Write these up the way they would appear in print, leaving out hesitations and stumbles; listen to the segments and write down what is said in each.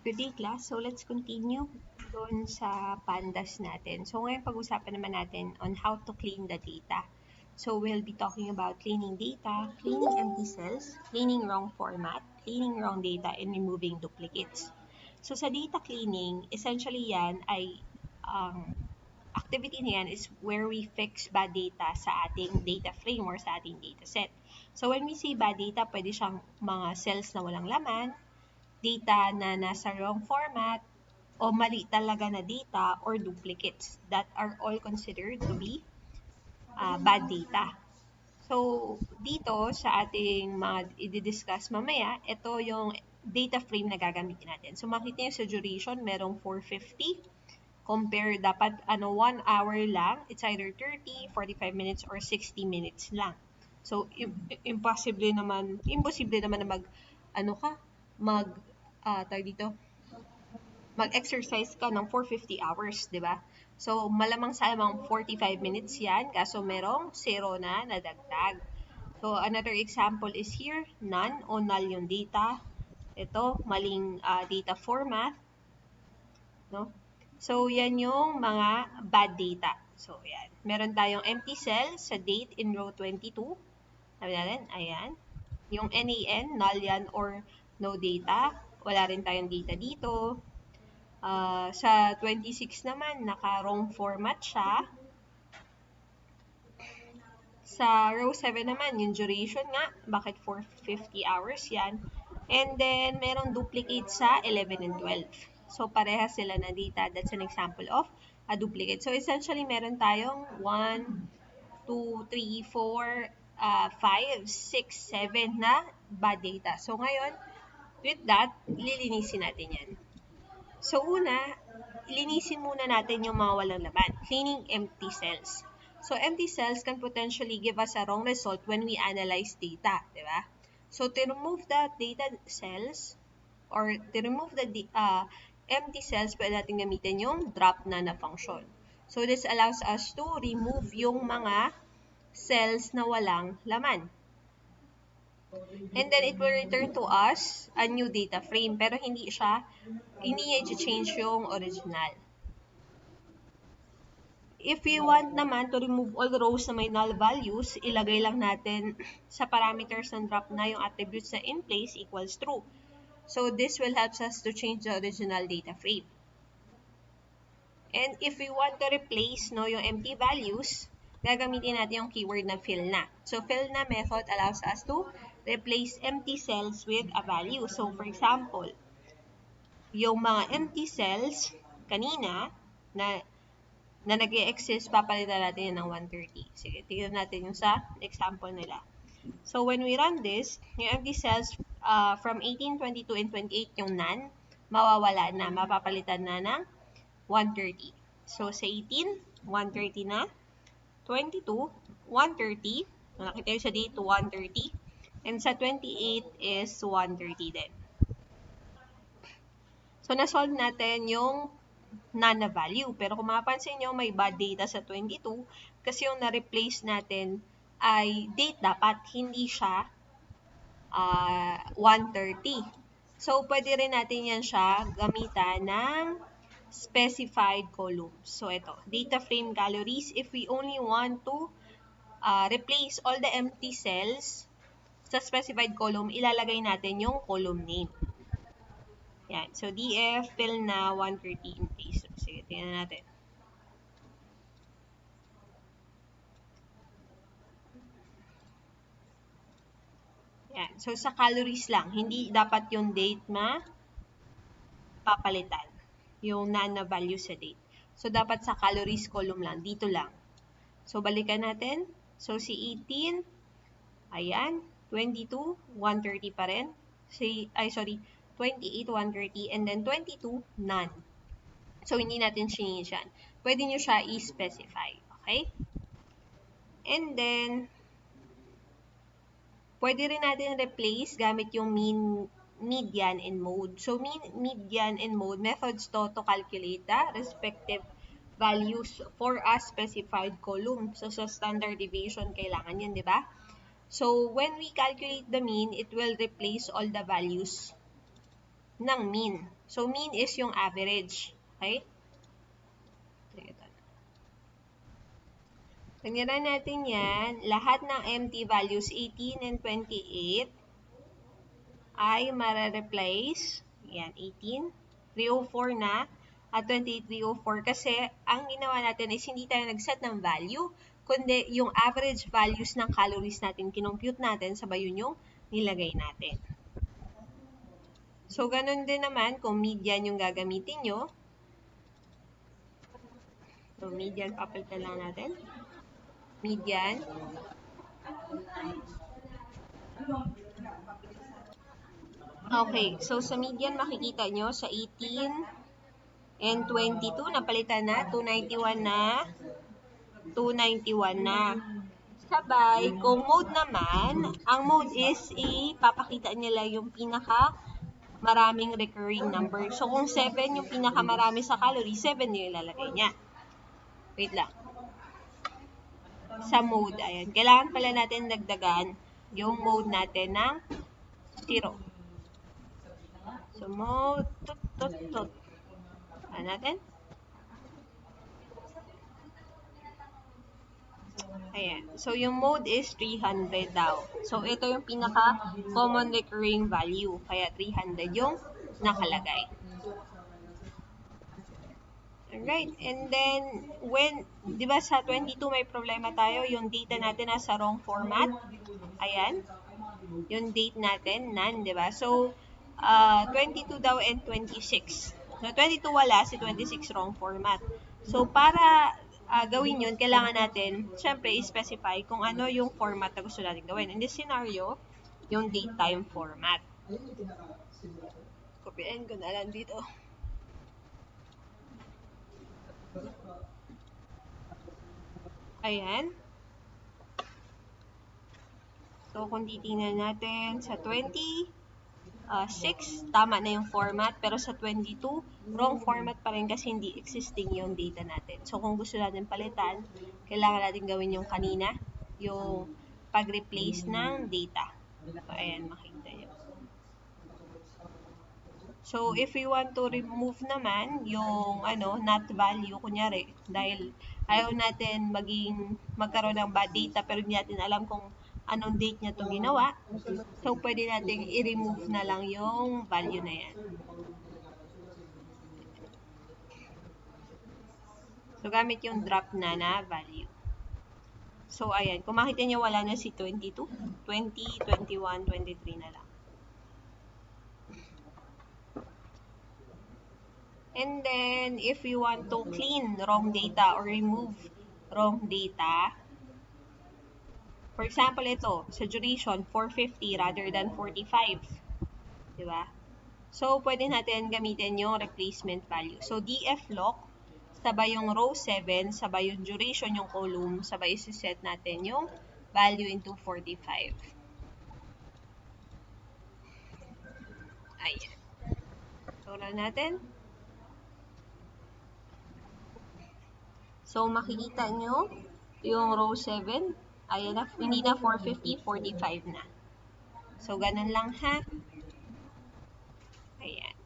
Good day, class. So let's continue doon sa pandas natin. So ngayon pag-usapan naman natin on how to clean the data. So we'll be talking about cleaning data, cleaning empty cells, cleaning wrong format, cleaning wrong data, and removing duplicates. So sa data cleaning, essentially yan ay activity na yan is where we fix bad data sa ating data frame or sa ating data set. So when we say bad data, pwede siyang mga cells na walang laman, data na nasa wrong format, o mali talaga na data or duplicates that are all considered to be bad data. So, dito sa ating mga i-discuss mamaya, ito yung data frame na gagamitin natin. So, makita nyo sa duration, merong 450. Compare, dapat 1 hour lang. It's either 30, 45 minutes, or 60 minutes lang. So, impossible naman na mag-exercise ka ng 450 hours, di ba? So, malamang sa alamang 45 minutes yan, kaso merong 0 na nadagdag. So, another example is here, none o null yung data. Ito, maling data format. No? So, yan yung mga bad data. So, yan. Meron tayong empty cell sa date in row 22. Sabi natin, ayan. Yung NaN, null yan or no data. Wala rin tayong data dito. Sa 26 naman, naka-wrong format siya. Sa row 7 naman, yung duration nga, bakit 450 hours yan? And then, merong duplicate sa 11 and 12. So, parehas sila na data. That's an example of a duplicate. So, essentially, meron tayong 1, 2, 3, 4, 5, 6, 7 na bad data. So, ngayon, with that, lilinisin natin yan. So, una, linisin muna natin yung mga walang laman. Cleaning empty cells. So, empty cells can potentially give us a wrong result when we analyze data, di ba? So, to remove the data cells, or to remove the empty cells, pwede natin gamitin yung drop na function. So, this allows us to remove yung mga cells na walang laman. And then, it will return to us a new data frame, pero hindi niya i-change yung original. If we want naman to remove all the rows na may null values, ilagay lang natin sa parameters ng drop na yung attributes na in place equals true. So, this will help us to change the original data frame. And if we want to replace yung empty values, gagamitin natin yung keyword na fill na. So, fill na method allows us to replace empty cells with a value. So, for example, yung mga empty cells kanina na nag-e-exist, papalitan natin yan ng 130. Sige, tignan natin yung sa example nila. So, when we run this, yung empty cells from 18, 22, and 28, yung none, mawawala na, mapapalitan na ng 130. So, sa 18, 130 na. 22, 130. Nakita yung sa date, 130. And sa 28 is 130 din. So, na-solve natin yung none na value. Pero kung mapapansin nyo, may bad data sa 22 kasi yung na-replace natin ay date dapat, hindi siya 130. So, pwede rin natin yan siya gamitan ng specified columns. So, ito, data frame calories. If we only want to replace all the empty cells sa specified column, ilalagay natin yung column name. Yan. So, df fill na 130 in place. Sige, tingnan natin. Yan. So, sa calories lang. Hindi dapat yung date papalitan. Yung none na value sa date. So, dapat sa calories column lang. Dito lang. So, balikan natin. So, si 18, ayan. 22, 130 pa rin. 28, 130. And then 22, none. So, hindi natin change yan. Pwede nyo siya i-specify. Okay? And then, pwede rin natin replace gamit yung mean, median, and mode. So, mean, median, and mode methods to calculate the respective values for a specified column. So, sa standard deviation, kailangan yan, di ba? So, when we calculate the mean, it will replace all the values ng mean. So, mean is yung average. Okay? Tingnan natin yan. Lahat ng empty values, 18 and 28, ay mara-replace. Yan, 18. 304 na. At 28, 304. Kasi, ang ginawa natin is hindi tayo nag-set ng value, kundi yung average values ng calories natin, kinompute natin, sabay yun yung nilagay natin. So, ganun din naman kung median yung gagamitin nyo. So, median, papalitan lang natin. Median. Okay, so sa median makikita nyo sa 18 and 22, napalitan na, 291 na, 291 na. Sabay, kung mode naman, ang mode is ipapakita nila yung pinaka maraming recurring number. So, kung 7 yung pinakamarami sa calories, 7 yung ilalagay niya. Wait lang. Sa mode, ayan. Kailangan pala natin dagdagan yung mode natin ng 0. So, mode, ano natin? Ayan. So, yung mode is 300 daw. So, ito yung pinaka-common recurring value. Kaya 300 yung nakalagay. Alright. And then, di ba sa 22 may problema tayo, yung data natin nasa wrong format. Ayan. Yung date natin, none, di ba? So, 22 daw and 26. So, 22 wala, si 26 wrong format. So, para gawin yun, kailangan natin, syempre, i-specify kung ano yung format na gusto natin gawin. In this scenario, yung date time format. Kopyain ko na lang dito. Ayan. So, kung titingnan natin sa 26, tama na yung format. Pero sa 22, wrong format pa rin kasi hindi existing yung data natin. So, kung gusto natin palitan, kailangan natin gawin yung kanina, yung pag-replace ng data. So, ayan, makikita nyo. So, if we want to remove naman yung not value, kunyari, dahil ayaw natin magkaroon ng bad data pero hindi natin alam kung anong date niya ito ginawa, so pwede natin i-remove na lang yung value na yan. So, gamit yung drop na value. So, ayan. Kung makita nyo, wala na si 22, 20, 21, 23 na lang. And then, if you want to clean wrong data or remove wrong data, for example, ito, sa duration, 450 rather than 45. Diba? So, pwede natin gamitin yung replacement value. So, dflock, sabay yung row 7, sabay yung duration yung column, sabay isi-set natin yung value into 45. Ayan. So, run natin. So, makikita nyo yung row 7, ayan na, hindi na 450, 45 na. So, ganun lang ha. Ayan.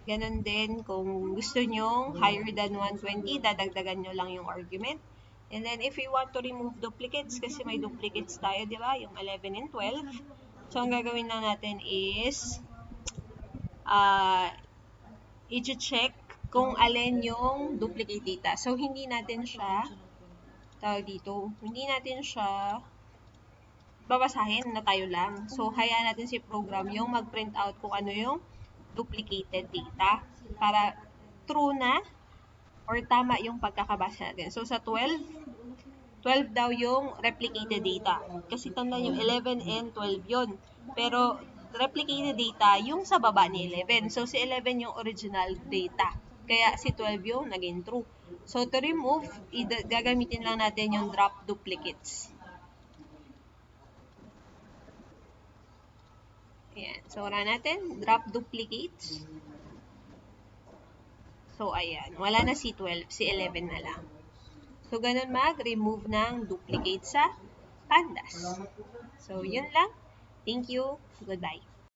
Ganun din, kung gusto nyo higher than 120, dadagdagan nyo lang yung argument. And then, if you want to remove duplicates, kasi may duplicates tayo, di ba? Yung 11 and 12. So, ang gagawin lang natin is, i-check kung alin yung duplicate data. So, hindi natin siya, hindi natin siya babasahin na tayo lang. So, hayaan natin si program yung mag-print out kung ano yung duplicated data para true na or tama yung pagkakabasa natin. So, sa 12 daw yung replicated data. Kasi tandaan yung 11 and 12 yun. Pero, replicated data yung sa baba ni 11. So, si 11 yung original data. Kaya si 12 yung naging true. So, to remove, gagamitin lang natin yung drop duplicates. Ayan. So, wala natin. Drop duplicates. So, ayan. Wala na si 12. Si 11 na lang. So, ganun mag-remove ng duplicate sa pandas. So, yun lang. Thank you. Goodbye.